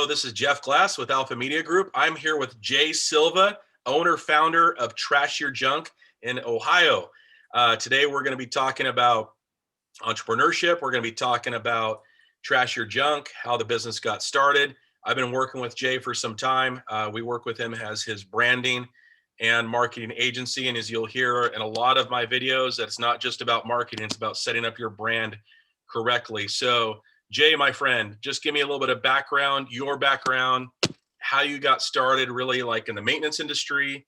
this is Jeff Glass with Alpha Media Group. I'm here with Jay Silva, owner, founder of Trash Your Junk in Ohio. Today, we're going to be talking about entrepreneurship. We're going to be talking about Trash Your Junk, how the business got started. I've been working with Jay for some time. We work with him as his branding and marketing agency. And as you'll hear in a lot of my videos, that's not just about marketing, it's about setting up your brand correctly. So Jay, my friend, just give me a little bit of background, your background, how you got started really like in the maintenance industry,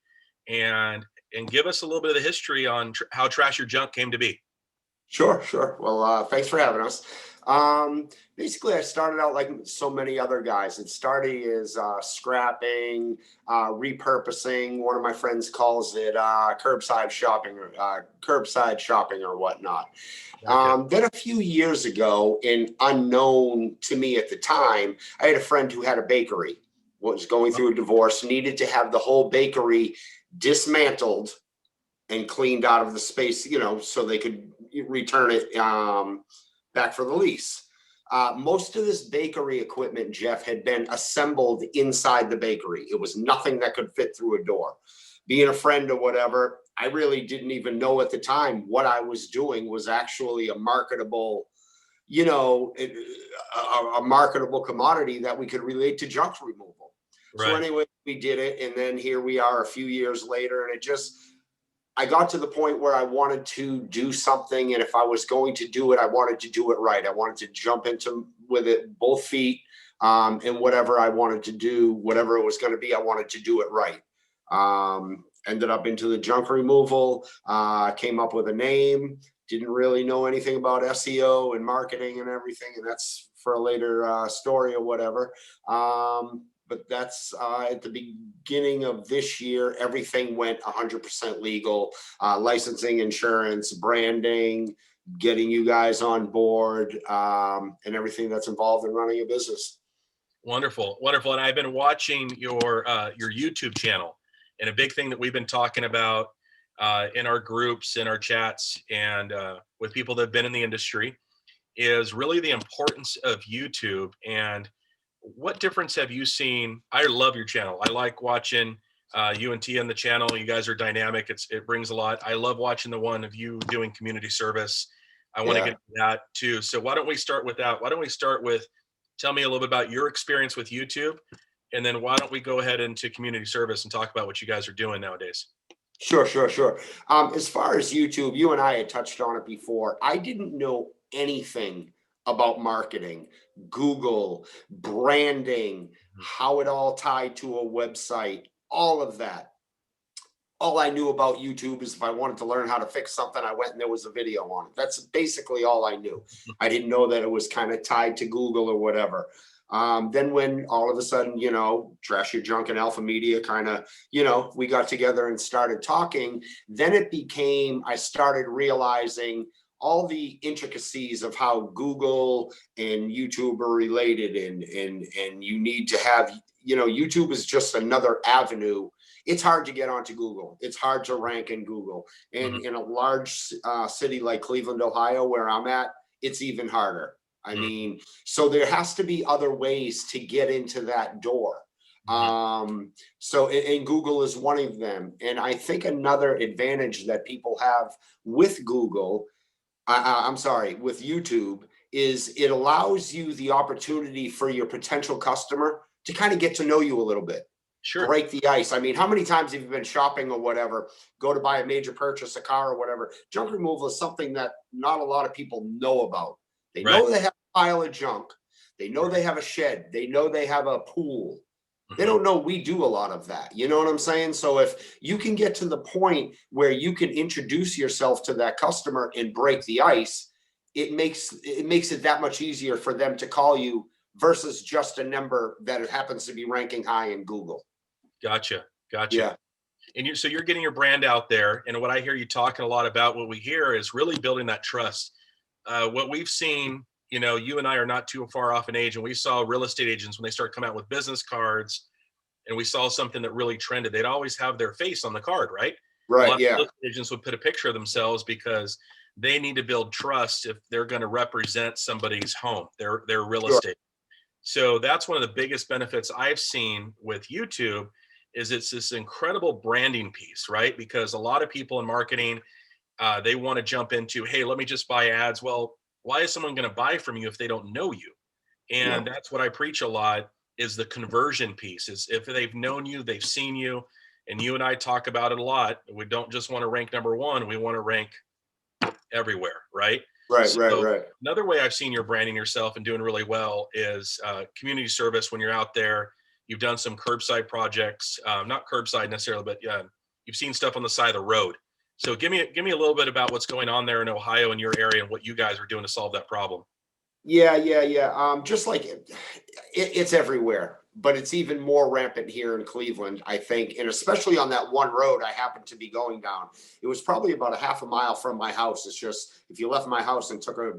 and give us a little bit of the history on how Trash Your Junk came to be. Sure. Well, thanks for having us. Basically, I started out like so many other guys. It started as scrapping, repurposing. One of my friends calls it curbside shopping or whatnot. Then a few years ago, and unknown to me at the time, I had a friend who had a bakery, was going through a divorce, needed to have the whole bakery dismantled and cleaned out of the space, so they could return it back for the lease. Most of this bakery equipment, Jeff, had been assembled inside the bakery. It was nothing that could fit through a door. Being a friend or whatever, I really didn't even know at the time what I was doing was actually a marketable, a marketable commodity that we could relate to junk removal. Right. So anyway, we did it. And then here we are a few years later, and I got to the point where I wanted to do something, and if I was going to do it, I wanted to do it right. I wanted to jump into with it both feet, and whatever I wanted to do, whatever it was going to be, I wanted to do it right. Ended up into the junk removal, came up with a name, didn't really know anything about SEO and marketing and everything, and that's for a later story or whatever. But that's at the beginning of this year, everything went 100% legal, licensing, insurance, branding, getting you guys on board, and everything that's involved in running a business. Wonderful. And I've been watching your YouTube channel, and a big thing that we've been talking about in our groups, in our chats, and with people that have been in the industry is really the importance of YouTube. And what difference have you seen? I love your channel. I like watching you and Tia on the channel. You guys are dynamic. It brings a lot. I love watching the one of you doing community service. I want to get into that too. So why don't we start with that? Why don't we start with, tell me a little bit about your experience with YouTube, and then why don't we go ahead into community service and talk about what you guys are doing nowadays? Sure. As far as YouTube, you and I had touched on it before. I didn't know anything about marketing, Google, branding, how it all tied to a website, all of that. All I knew about YouTube is if I wanted to learn how to fix something, I went and there was a video on it. That's basically all I knew. I didn't know that it was kind of tied to Google or whatever. Then when all of a sudden, Trash Your Junk and Alpha Media kind of, we got together and started talking, then it became, I started realizing all the intricacies of how Google and YouTube are related, and you need to have, YouTube is just another avenue. It's hard to get onto Google. It's hard to rank in Google. And in a large city like Cleveland, Ohio, where I'm at, it's even harder. I mean, so there has to be other ways to get into that door. And Google is one of them. And I think another advantage that people have with Google, with YouTube, is it allows you the opportunity for your potential customer to kind of get to know you a little bit. Sure. Break the ice. I mean, how many times have you been shopping or whatever, go to buy a major purchase, a car or whatever? Junk removal is something that not a lot of people know about. They know they have a pile of junk. They know they have a shed. They know they have a pool. They don't know we do a lot of that. You know what I'm saying? So if you can get to the point where you can introduce yourself to that customer and break the ice, it makes it that much easier for them to call you versus just a number that happens to be ranking high in Google. Gotcha. Yeah. And so you're getting your brand out there. And what I hear you talking a lot about, what we hear is really building that trust. What we've seen, you and I are not too far off in age, and we saw real estate agents when they start coming out with business cards, and we saw something that really trended. They'd always have their face on the card, right? Right. A lot of real estate agents would put a picture of themselves because they need to build trust if they're going to represent somebody's home, their real estate. So that's one of the biggest benefits I've seen with YouTube is it's this incredible branding piece, right? Because a lot of people in marketing, they want to jump into, hey, let me just buy ads. Well, why is someone going to buy from you if they don't know you? And No. that's what I preach a lot is the conversion piece. Is if they've known you, they've seen you, and you and I talk about it a lot. We don't just want to rank number one, we want to rank everywhere, right? Right, right, So right. another way I've seen you're branding yourself and doing really well is community service. When you're out there, you've done some curbside projects, not curbside necessarily, but yeah, you've seen stuff on the side of the road. So give me a little bit about what's going on there in Ohio in your area and what you guys are doing to solve that problem. Yeah, yeah, yeah. Just like it's everywhere, but it's even more rampant here in Cleveland, I think, and especially on that one road I happened to be going down. It was probably about a half a mile from my house. It's just if you left my house and took a,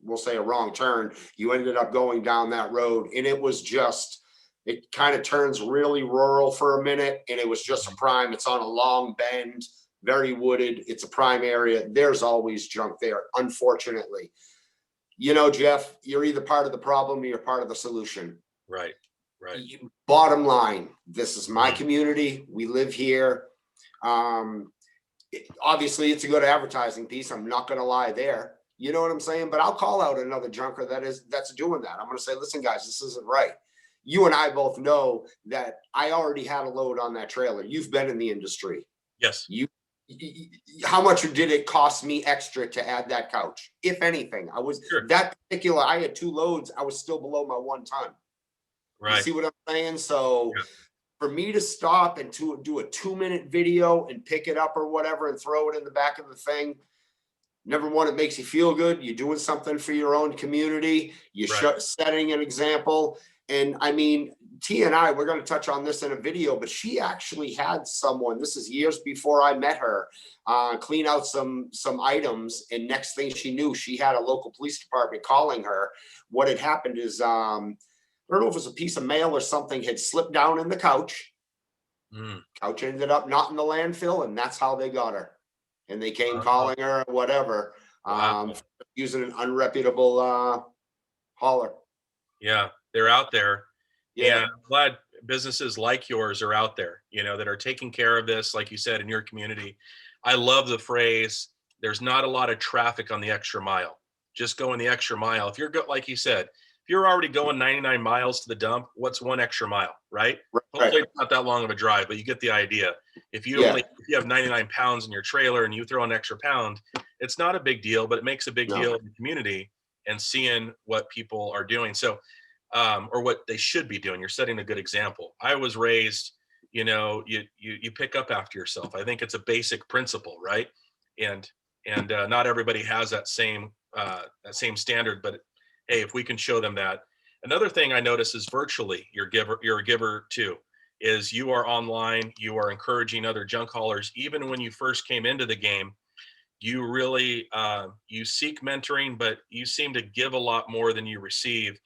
we'll say, a wrong turn, you ended up going down that road, and it was just, it kind of turns really rural for a minute, and it was just a prime. It's on a long bend, very wooded. It's a prime area. There's always junk there, unfortunately. You know, Jeff, you're either part of the problem or you're part of the solution. Right, right. Bottom line, this is my Mhm. community. We live here. Obviously, it's a good advertising piece. I'm not going to lie there. You know what I'm saying? But I'll call out another junker that's doing that. I'm going to say, listen, guys, this isn't right. You and I both know that I already had a load on that trailer. You've been in the industry. Yes. How much did it cost me extra to add that couch? If anything, I was Sure. that particular, I had 2 loads. I was still below my 1 ton. You Right. see what I'm saying? So Yeah. for me to stop and to do a 2-minute video and pick it up or whatever and throw it in the back of the thing, number one, it makes you feel good. You're doing something for your own community. You're Right. setting an example. And I mean, T and I, we're going to touch on this in a video, but she actually had someone, this is years before I met her, clean out some items. And next thing she knew, she had a local police department calling her. What had happened is, I don't know if it was a piece of mail or something had slipped down in the couch. Mm. Couch ended up not in the landfill, and that's how they got her. And they came Wow. calling her or whatever, Wow. using an unreputable hauler. Yeah, they're out there. And Yeah, I'm glad businesses like yours are out there, that are taking care of this, like you said, in your community. I love the phrase, there's not a lot of traffic on the extra mile. Just going the extra mile. If you're like you said, if you're already going 99 miles to the dump, what's 1 extra mile, right? right. Hopefully it's not that long of a drive, but you get the idea. If you Yeah, have 99 pounds in your trailer and you throw an extra pound, it's not a big deal, but it makes a big no, deal in the community and seeing what people are doing. So or what they should be doing. You're setting a good example. I was raised, you pick up after yourself. I think it's a basic principle, right? And not everybody has that same standard, but hey, if we can show them that. Another thing I notice is virtually you're a giver too. Is you are online, you are encouraging other junk haulers. Even when you first came into the game, you really you seek mentoring, but you seem to give a lot more than you receive.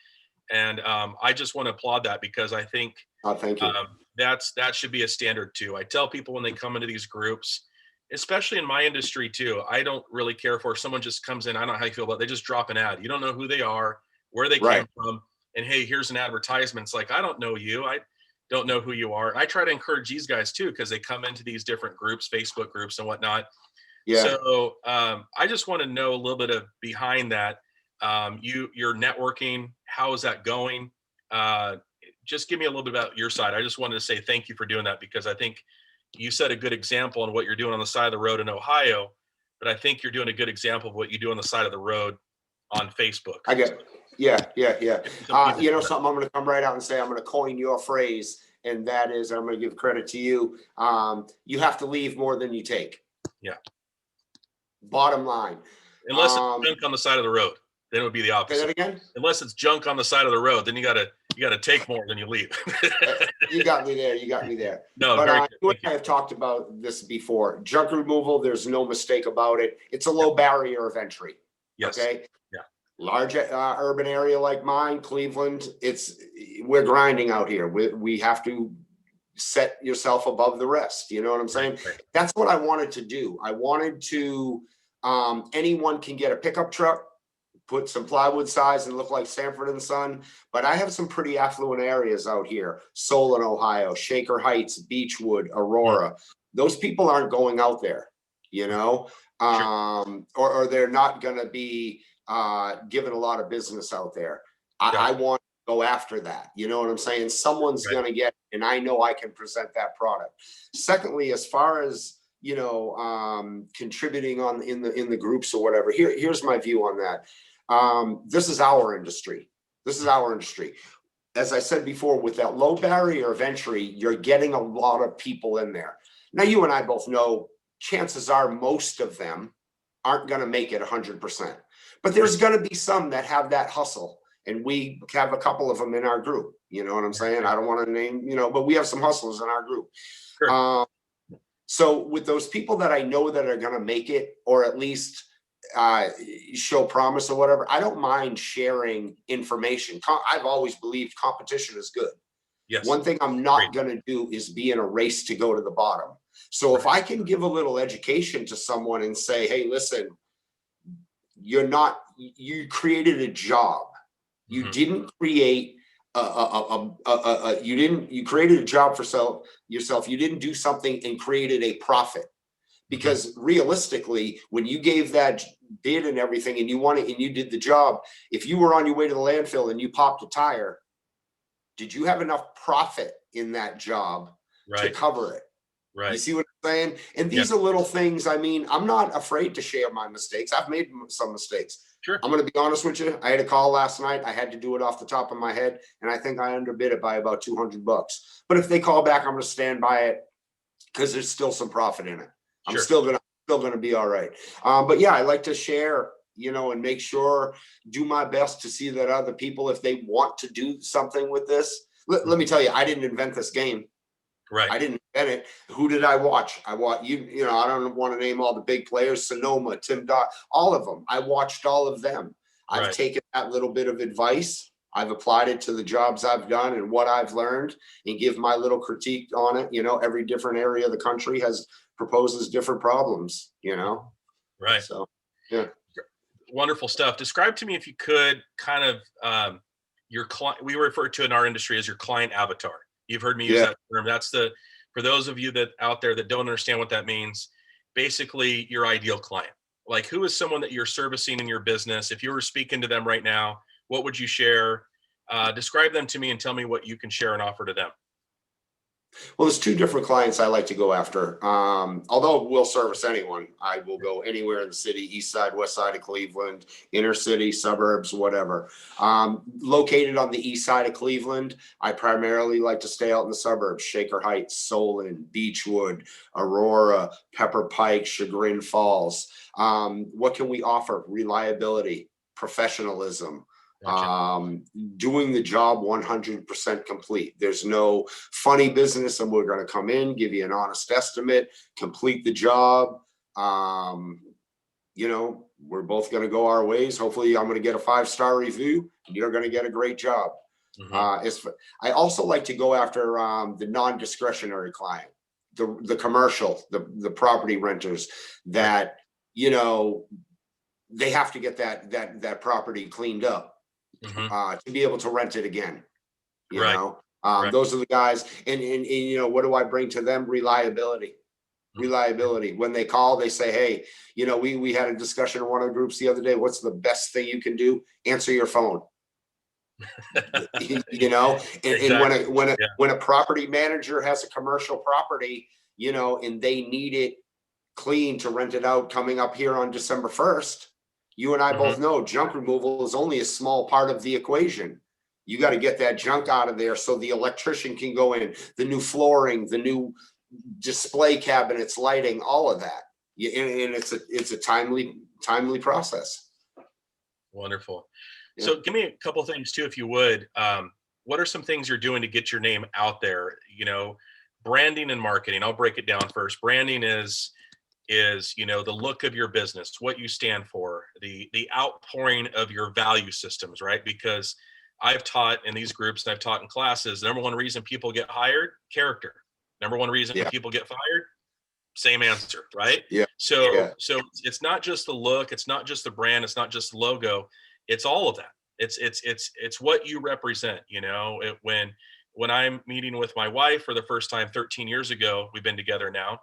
And I just want to applaud that because I think thank you. that should be a standard too. I tell people when they come into these groups, especially in my industry too, I don't really care for if someone just comes in. I don't know how you feel about it, they just drop an ad. You don't know who they are, where they Right. came from, and hey, here's an advertisement. It's like I don't know you. I don't know who you are. And I try to encourage these guys too because they come into these different groups, Facebook groups and whatnot. Yeah. So I just want to know a little bit of behind that. Your networking, how is that going? Just give me a little bit about your side. I just wanted to say thank you for doing that because I think you set a good example on what you're doing on the side of the road in Ohio, but I think you're doing a good example of what you do on the side of the road on Facebook. I get, yeah, yeah, yeah. Some people You know something, I'm going to come right out and say, I'm going to coin your phrase, and that is, I'm going to give credit to you. You have to leave more than you take. Yeah. Bottom line. Unless it's junk on the side of the road, then it would be the Say that opposite. again? Unless it's junk on the side of the road, then you gotta take more than you leave. You got me there. You got me there. No, But very good. you and Thank I you. have talked about this before. Junk removal, there's no mistake about it. It's a low barrier of entry. Yes. Okay. Yeah. Large urban area like mine, Cleveland, we're grinding out here. We have to set yourself above the rest. You know what I'm saying? Right. That's what I wanted to do. I wanted to, anyone can get a pickup truck, put some plywood size and look like Sanford and Son, but I have some pretty affluent areas out here. Solon, Ohio, Shaker Heights, Beechwood, Aurora. Those people aren't going out there, you know, or they're not going to be given a lot of business out there. I want to go after that. You know what I'm saying? Someone's going to get, and I know I can present that product. Secondly, as far as, you know, contributing on in the groups or whatever, here's my view on that. This is our industry. This is our industry. As I said before, with that low barrier of entry, you're getting a lot of people in there. Now, you and I both know chances are most of them aren't going to make it 100%, but there's going to be some that have that hustle. And we have a couple of them in our group. You know what I'm saying? I don't want to name, you know, but we have some hustlers in our group. Sure. So with those people that I know that are going to make it, or at least show promise or whatever, I don't mind sharing information. I've always believed competition is good. Yes. One thing I'm not going to do is be in a race to go to the bottom. So if I can give a little education to someone and say, hey, listen, you created a job. You didn't create you created a job for yourself. You didn't do something and created a profit. Because realistically, when you gave that bid and everything and you did the job, if you were on your way to the landfill and you popped a tire, did you have enough profit in that job to cover it? Right. You see what I'm saying? And these are little things. I mean, I'm not afraid to share my mistakes. I've made some mistakes. Sure. I'm going to be honest with you. I had a call last night. I had to do it off the top of my head, and I think I underbid it by about $200. But if they call back, I'm going to stand by it because there's still some profit in it. I'm still gonna be all right. But yeah, I like to share, you know, and make sure, do my best to see that other people, if they want to do something with this. Let me tell you, I didn't invent this game. Right. I didn't invent it. Who did I watch? I watched you know, I don't want to name all the big players, Sonoma, Tim Dodd, all of them. I watched all of them. I've taken that little bit of advice. I've applied it to the jobs I've done and what I've learned, and give my little critique on it. You know, every different area of the country proposes different problems, you know? Right. So, yeah. Wonderful stuff. Describe to me, if you could, kind of your client, we refer to in our industry as your client avatar. You've heard me use that term. That's for those of you that out there that don't understand what that means, basically your ideal client. Like, who is someone that you're servicing in your business? If you were speaking to them right now, what would you share? Describe them to me and tell me what you can share and offer to them. Well, there's two different clients I like to go after. Although we'll service anyone, I will go anywhere in the city, east side, west side of Cleveland, inner city, suburbs, whatever. Located on the east side of Cleveland, I primarily like to stay out in the suburbs: Shaker Heights, Solon, Beechwood, Aurora, Pepper Pike, Chagrin Falls. What can we offer? Reliability, professionalism. Gotcha. Doing the job 100% complete. There's no funny business, and we're going to come in, give you an honest estimate, complete the job. You know, we're both going to go our ways. Hopefully I'm going to get a 5-star review and you're going to get a great job. I also like to go after the non-discretionary client, the commercial, the property renters that, you know, they have to get that property cleaned up. To be able to rent it again, you know, those are the guys. And you know, what do I bring to them? Reliability. When they call, they say, hey, you know, we had a discussion in one of the groups the other day. What's the best thing you can do? Answer your phone. You know, and when a property manager has a commercial property, you know, and they need it clean to rent it out coming up here on December 1st, you and I both know junk removal is only a small part of the equation. You got to get that junk out of there so the electrician can go in, the new flooring, the new display cabinets, lighting, all of that. And it's a timely process. Wonderful. Yeah. So give me a couple of things too, if you would. What are some things you're doing to get your name out there? You know, branding and marketing. I'll break it down first. Branding is, you know, the look of your business, what you stand for, the outpouring of your value systems, right? Because I've taught in these groups and I've taught in classes, the number one reason people get hired, character. Number one reason people get fired, same answer, right? So it's not just the look, it's not just the brand, it's not just the logo. It's all of that. It's what you represent. When I'm meeting with my wife for the first time 13 years ago, we've been together now.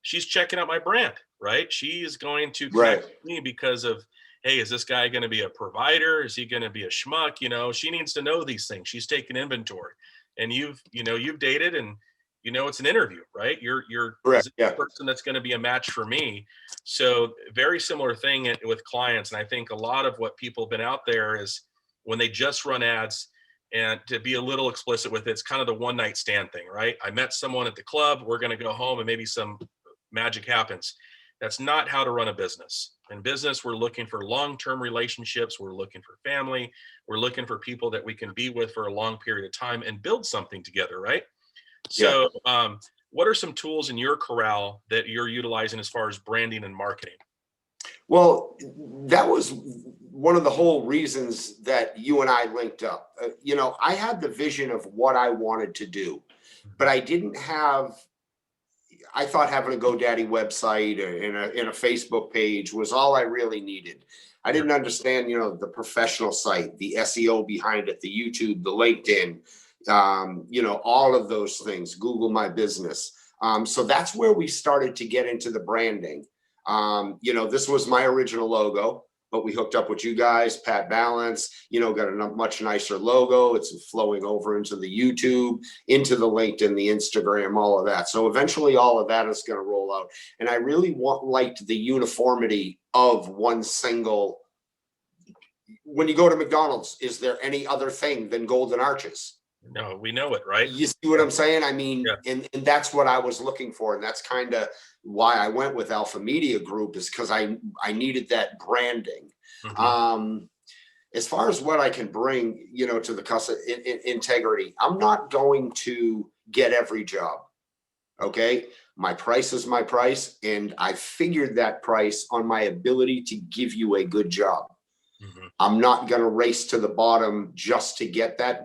She's checking out my brand, right? She is going to Right. connect with me because of, hey, is this guy going to be a provider? Is he going to be a schmuck? She needs to know these things. She's taking inventory, and you've dated, and it's an interview, right? Is Correct. this the Yeah. person that's going to be a match for me? So very similar thing with clients, and I think a lot of what people have been out there is when they just run ads. And to be a little explicit with it, it's kind of the one night stand thing, right? I met someone at the club. We're going to go home, and maybe some magic happens. That's not how to run a business. In business, we're looking for long-term relationships. We're looking for family. We're looking for people that we can be with for a long period of time and build something together, right? Yeah. So, what are some tools in your corral that you're utilizing as far as branding and marketing? Well, that was one of the whole reasons that you and I linked up. I had the vision of what I wanted to do, but I thought having a GoDaddy website in a Facebook page was all I really needed. I didn't understand, the professional site, the SEO behind it, the YouTube, the LinkedIn, all of those things, Google My Business. So that's where we started to get into the branding. This was my original logo, but we hooked up with you guys, Pat Balance, got a much nicer logo. It's flowing over into the YouTube, into the LinkedIn, the Instagram, all of that. So eventually all of that is going to roll out. And I really liked the uniformity of one single. When you go to McDonald's, is there any other thing than golden arches? No, we know it, right? You see what I'm saying? I mean, Yeah. and that's what I was looking for. And that's kind of why I went with Alpha Media Group, is because I needed that branding. Mm-hmm. As far as what I can bring, to the customer integrity, I'm not going to get every job. Okay. My price is my price. And I figured that price on my ability to give you a good job. Mm-hmm. I'm not going to race to the bottom just to get that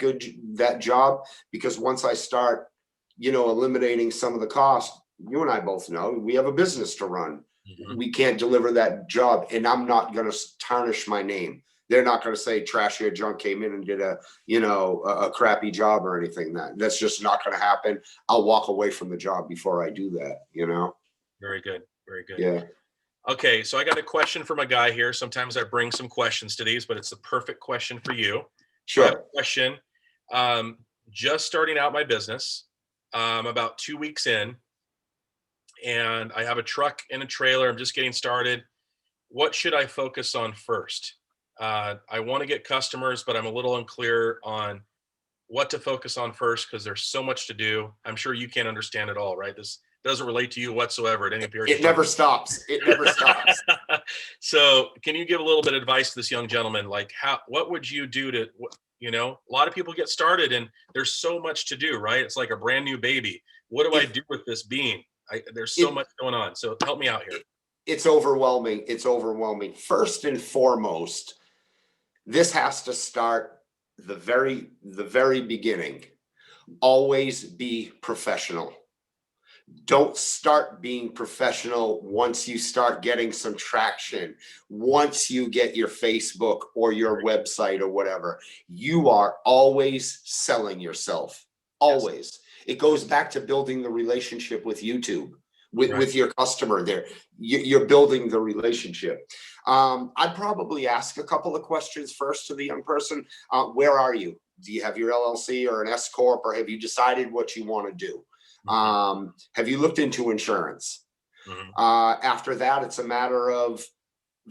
job, because once I start, eliminating some of the cost, you and I both know we have a business to run. Mm-hmm. We can't deliver that job, and I'm not going to tarnish my name. They're not going to say Trash Your Junk came in and did a crappy job or anything. That's just not going to happen. I'll walk away from the job before I do that. Very good. Very good. Yeah. Okay, so I got a question from a guy here. Sometimes I bring some questions to these, but it's the perfect question for you. So I have Sure. a question. Just starting out my business, about 2 weeks in, and I have a truck and a trailer. I'm just getting started. What should I focus on first? I want to get customers, but I'm a little unclear on what to focus on first because there's so much to do. I'm sure you can't understand it all, right? This doesn't relate to you whatsoever at any period. It never stops. It never stops. So can you give a little bit of advice to this young gentleman? Like what would you do to, a lot of people get started and there's so much to do, right? It's like a brand new baby. What do I do with this being? There's so much going on. So help me out here. It's overwhelming. It's overwhelming. First and foremost, this has to start the very beginning. Always be professional. Don't start being professional once you start getting some traction, once you get your Facebook or your website or whatever. You are always selling yourself. Always. It goes back to building the relationship with YouTube, with your customer there. You're building the relationship. I'd probably ask a couple of questions first to the young person. Where are you? Do you have your LLC or an S Corp, or have you decided what you want to do? Have you looked into insurance? After that, it's a matter of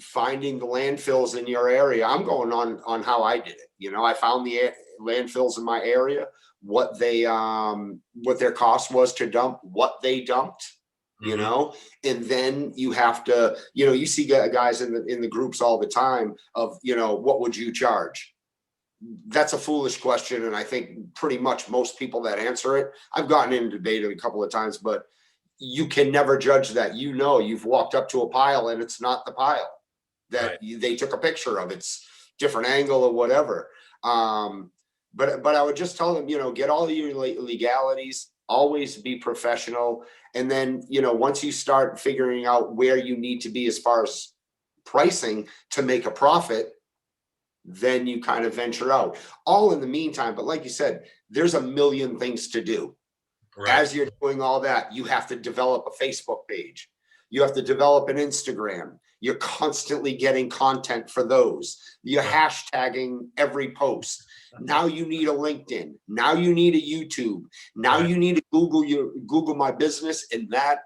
finding the landfills in your area. I'm going on how I did it. I found the landfills in my area, what their cost was to dump, what they dumped. And then you have to, you see guys in the groups all the time of, what would you charge? That's a foolish question. And I think pretty much most people that answer it, I've gotten into debate a couple of times, but you can never judge that. You've walked up to a pile and it's not the pile that they took a picture of. It's different angle or whatever. But I would just tell them, get all your legalities, always be professional. And then, once you start figuring out where you need to be as far as pricing to make a profit, then you kind of venture out, all in the meantime. But like you said, there's a million things to do. Right. As you're doing all that, you have to develop a Facebook page. You have to develop an Instagram. You're constantly getting content for those. You're hashtagging every post. Now you need a LinkedIn. Now you need a YouTube. Now you need to Google My Business. And that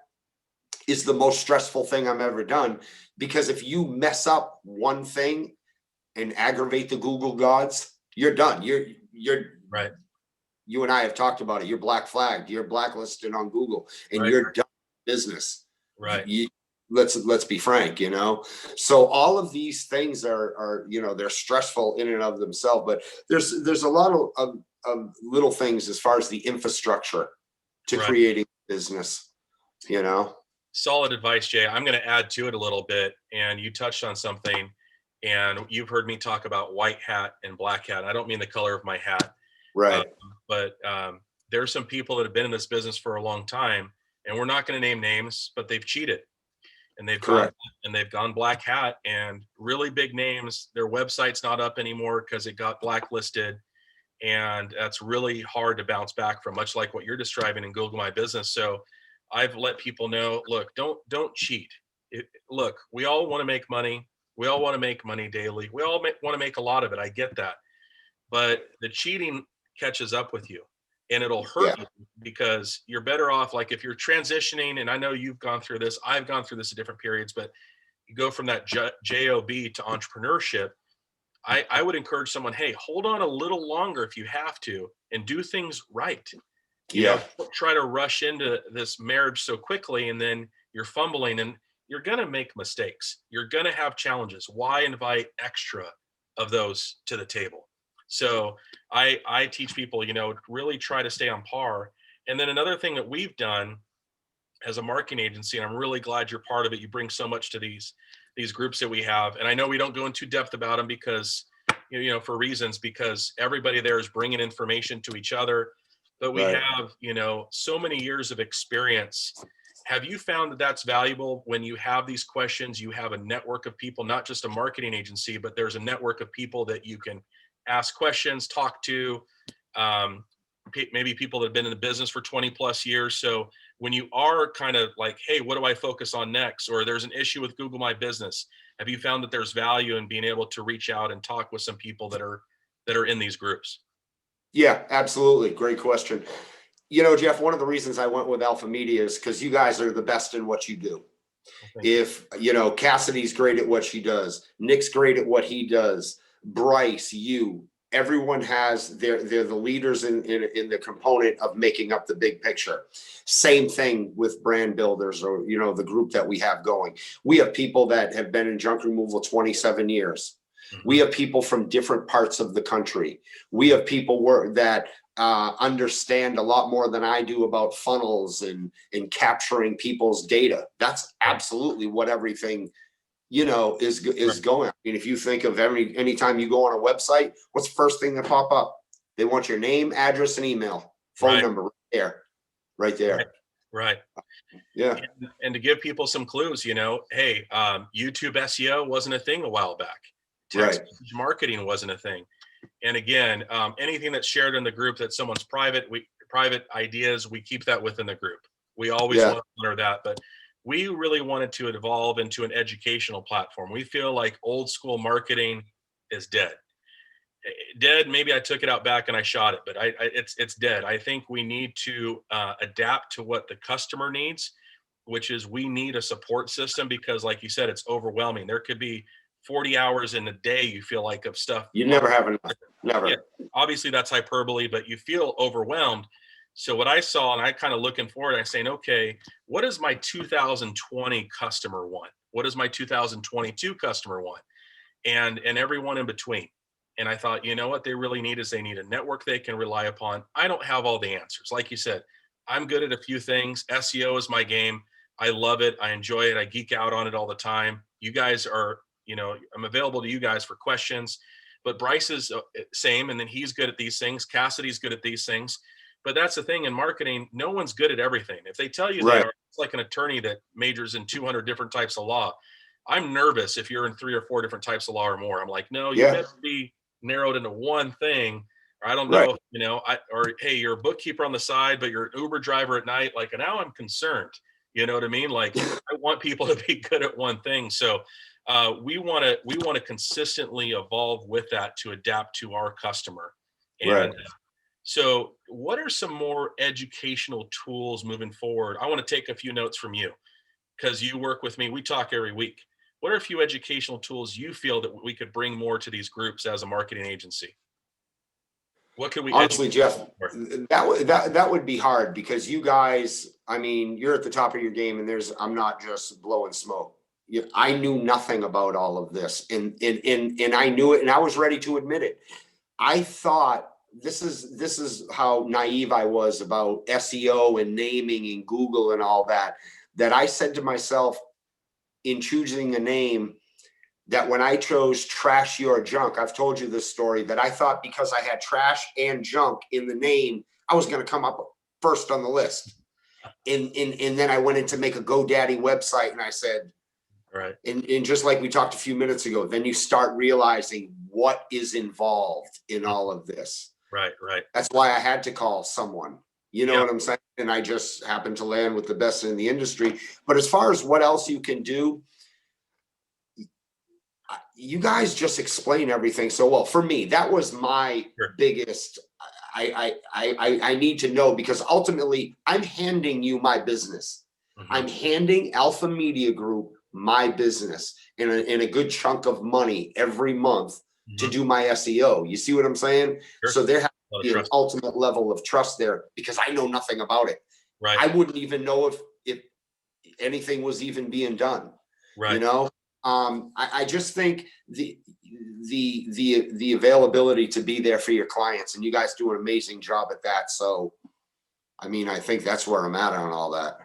is the most stressful thing I've ever done, because if you mess up one thing and aggravate the Google gods, you're done. You're right. You and I have talked about it. You're black flagged. You're blacklisted on Google, and you're done business. Right. Let's be frank. So all of these things are they're stressful in and of themselves. But there's a lot of little things as far as the infrastructure to creating business. Solid advice, Jay. I'm going to add to it a little bit, and you touched on something, and you've heard me talk about white hat and black hat. I don't mean the color of my hat. Right. But there are some people that have been in this business for a long time, and we're not going to name names, but they've cheated, and they've gone black hat, and really big names. Their website's not up anymore because it got blacklisted, and that's really hard to bounce back from, much like what you're describing in Google My Business. So I've let people know, look, don't cheat. Look, we all want to make money. We all want to make money daily. We all want to make a lot of it. I get that. But the cheating catches up with you, and it'll hurt you, because you're better off, like if you're transitioning, and I know you've gone through this, I've gone through this at different periods, but you go from that job to entrepreneurship. I would encourage someone, hey, hold on a little longer if you have to, and do things right. Don't try to rush into this marriage so quickly, and then you're fumbling, and you're going to make mistakes. You're going to have challenges. Why invite extra of those to the table? So I teach people, really try to stay on par. And then another thing that we've done as a marketing agency, and I'm really glad you're part of it. You bring so much to these groups that we have. And I know we don't go into depth about them because, for reasons, because everybody there is bringing information to each other. But we have, so many years of experience. Have you found that that's valuable when you have these questions? You have a network of people, not just a marketing agency, but there's a network of people that you can ask questions, talk to, maybe people that have been in the business for 20 plus years. So when you are kind of like, hey, what do I focus on next? Or there's an issue with Google My Business. Have you found that there's value in being able to reach out and talk with some people that are in these groups? Yeah, absolutely. Great question. Jeff, one of the reasons I went with Alpha Media is because you guys are the best in what you do. If, Cassidy's great at what she does, Nick's great at what he does, Bryce, everyone has, they're the leaders in the component of making up the big picture. Same thing with brand builders, or, the group that we have going. We have people that have been in junk removal 27 years. We have people from different parts of the country. We have people that understand a lot more than I do about funnels and capturing people's data. That's absolutely what everything, is going. I mean, if you think of anytime you go on a website, what's the first thing that pop up? They want your name, address, and email, phone number right there. Right. Yeah. And to give people some clues, hey, YouTube SEO wasn't a thing a while back. Text message marketing wasn't a thing. And again, anything that's shared in the group that someone's private ideas, we keep that within the group. We always want to honor that, but we really wanted to evolve into an educational platform. We feel like old school marketing is dead. Maybe I took it out back and I shot it, but it's dead. I think we need to adapt to what the customer needs, which is we need a support system, because like you said, it's overwhelming. There could be 40 hours in a day you feel like of stuff. You never have enough. Never. Yeah, obviously that's hyperbole, but you feel overwhelmed. So what I saw, and I kind of looking forward, I'm saying, okay, what does my 2020 customer want? What does my 2022 customer want? And everyone in between. And I thought, what they really need is they need a network they can rely upon. I don't have all the answers. Like you said, I'm good at a few things. SEO is my game. I love it. I enjoy it. I geek out on it all the time. You guys are, I'm available to you guys for questions, but Bryce is same. And then he's good at these things. Cassidy's good at these things. But that's the thing in marketing, no one's good at everything. If they tell you they are, it's like an attorney that majors in 200 different types of law. I'm nervous if you're in 3 or 4 different types of law or more. I'm like, no, you Yeah. better be narrowed into one thing. Or I don't Right. know, or hey, you're a bookkeeper on the side, but you're an Uber driver at night. Like, now I'm concerned. You know what I mean? Like, I want people to be good at one thing. So we want to consistently evolve with that to adapt to our customer. Right. And so, what are some more educational tools moving forward? I want to take a few notes from you because you work with me. We talk every week. What are a few educational tools you feel that we could bring more to these groups as a marketing agency? What can we educate Honestly, Jeff, for? that would be hard because you guys, I mean, you're at the top of your game, and I'm not just blowing smoke. I knew nothing about all of this, and I knew it, and I was ready to admit it. I thought this is how naive I was about SEO and naming and Google and all that. That I said to myself in choosing a name, that when I chose Trash Your Junk, I've told you this story, that I thought because I had trash and junk in the name, I was going to come up first on the list. And then I went in to make a GoDaddy website, and I said, Right, and just like we talked a few minutes ago, then you start realizing what is involved in all of this. right, right. That's why I had to call someone. You know Yeah, what I'm saying? And I just happened to land with the best in the industry. But as far as what else you can do, you guys just explain everything so well. For me, that was my sure. biggest. I need to know, because ultimately I'm handing you my business. Hmm. I'm handing Alpha Media Group my business in a good chunk of money every month to Hmm. do my SEO. You see what I'm saying? Sure. So there has A lot to of be an trust. ultimate level of trust there, because I know nothing about it. Right, I wouldn't even know if anything was even being done. You right. know, I just think the availability to be there for your clients, and you guys do an amazing job at that. So, I mean, I think that's where I'm at on all that.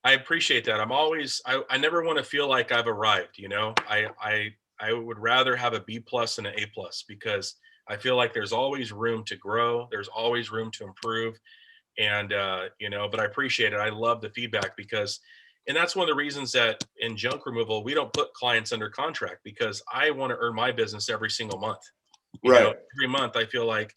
I appreciate that. I never want to feel like I've arrived, I would rather have a B plus than an A plus because I feel like there's always room to grow. There's always room to improve. And, but I appreciate it. I love the feedback and that's one of the reasons that in junk removal, we don't put clients under contract because I want to earn my business every single month. Right. Every month I feel like,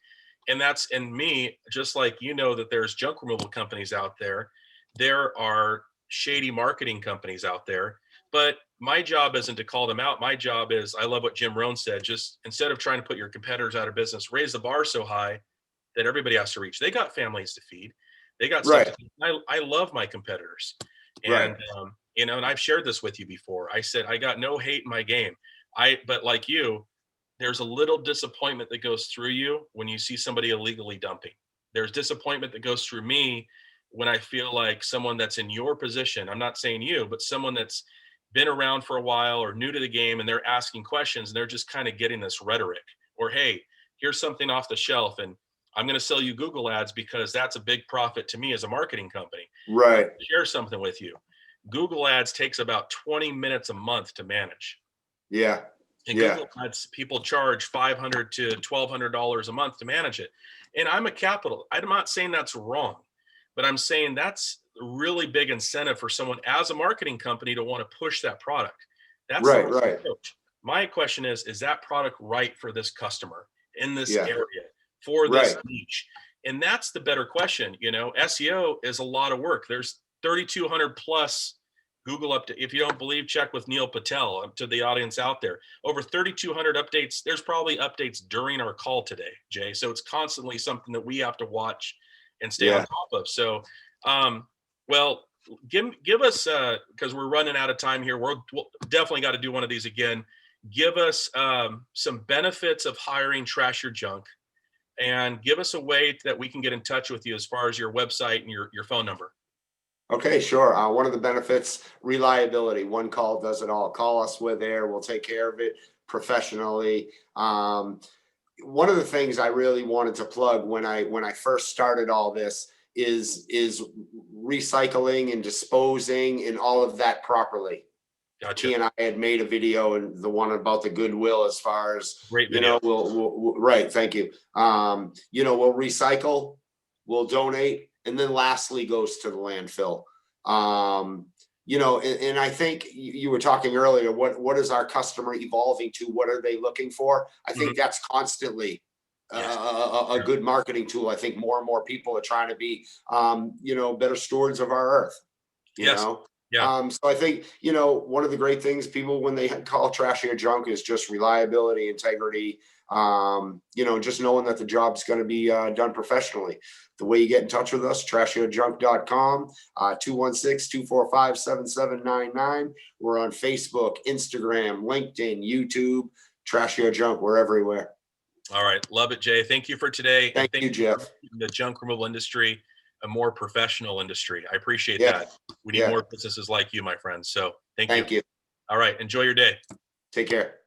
and that's in me, just like, that there's junk removal companies out there. There are shady marketing companies out there, but my job isn't to call them out. My job is, I love what Jim Rohn said, just instead of trying to put your competitors out of business, raise the bar so high that everybody has to reach. They got families to feed. They got stuff to Right. do. I love my competitors. Right. And, and I've shared this with you before. I said, I got no hate in my game. But like you, there's a little disappointment that goes through you when you see somebody illegally dumping. There's disappointment that goes through me when I feel like someone that's in your position, I'm not saying you, but someone that's been around for a while or new to the game, and they're asking questions and they're just kind of getting this rhetoric, or, hey, here's something off the shelf and I'm going to sell you Google ads because that's a big profit to me as a marketing company. Right. Share something with you. Google ads takes about 20 minutes a month to manage. Yeah. And Yeah. Google ads, people charge $500 to $1,200 a month to manage it. And I'm not saying that's wrong, but I'm saying that's a really big incentive for someone as a marketing company to want to push that product. That's the Right. right Right. approach. My question is that product right for this customer in this Yeah. area for this Right. niche? And that's the better question. SEO is a lot of work. There's 3,200 plus Google update. If you don't believe, check with Neil Patel, to the audience out there. Over 3,200 updates. There's probably updates during our call today, Jay. So it's constantly something that we have to watch and stay on Yeah. top of. So, well, give us, because we're running out of time here. We'll definitely got to do one of these again. Give us some benefits of hiring Trash Your Junk, and give us a way that we can get in touch with you as far as your website and your phone number. Okay, sure. One of the benefits, reliability. One call does it all. Call us, we're there. We'll take care of it professionally. One of the things I really wanted to plug when I first started all this is recycling and disposing and all of that properly. Gotcha. He and I had made a video, and the one about the Goodwill, as far as, Great video. we'll right. Thank you. We'll recycle, we'll donate, and then lastly goes to the landfill. and I think you were talking earlier, what is our customer evolving to? What are they looking for? I think that's constantly Yes. a good marketing tool. I think more and more people are trying to be, better stewards of our earth, Yes. Yeah. So I think, one of the great things people, when they call trashy or junk, is just reliability, integrity, just knowing that the job's going to be done professionally. The way you get in touch with us, trashyorjunk.com, 216-245-7799. We're on Facebook, Instagram, LinkedIn, YouTube, Trashy or Junk. We're everywhere. All right. Love it, Jay. Thank you for today. Thank you, Jeff. The junk removal industry, a more professional industry. I appreciate Yeah. that. We need more businesses like you, my friends. So thank you. Thank you. All right. Enjoy your day. Take care.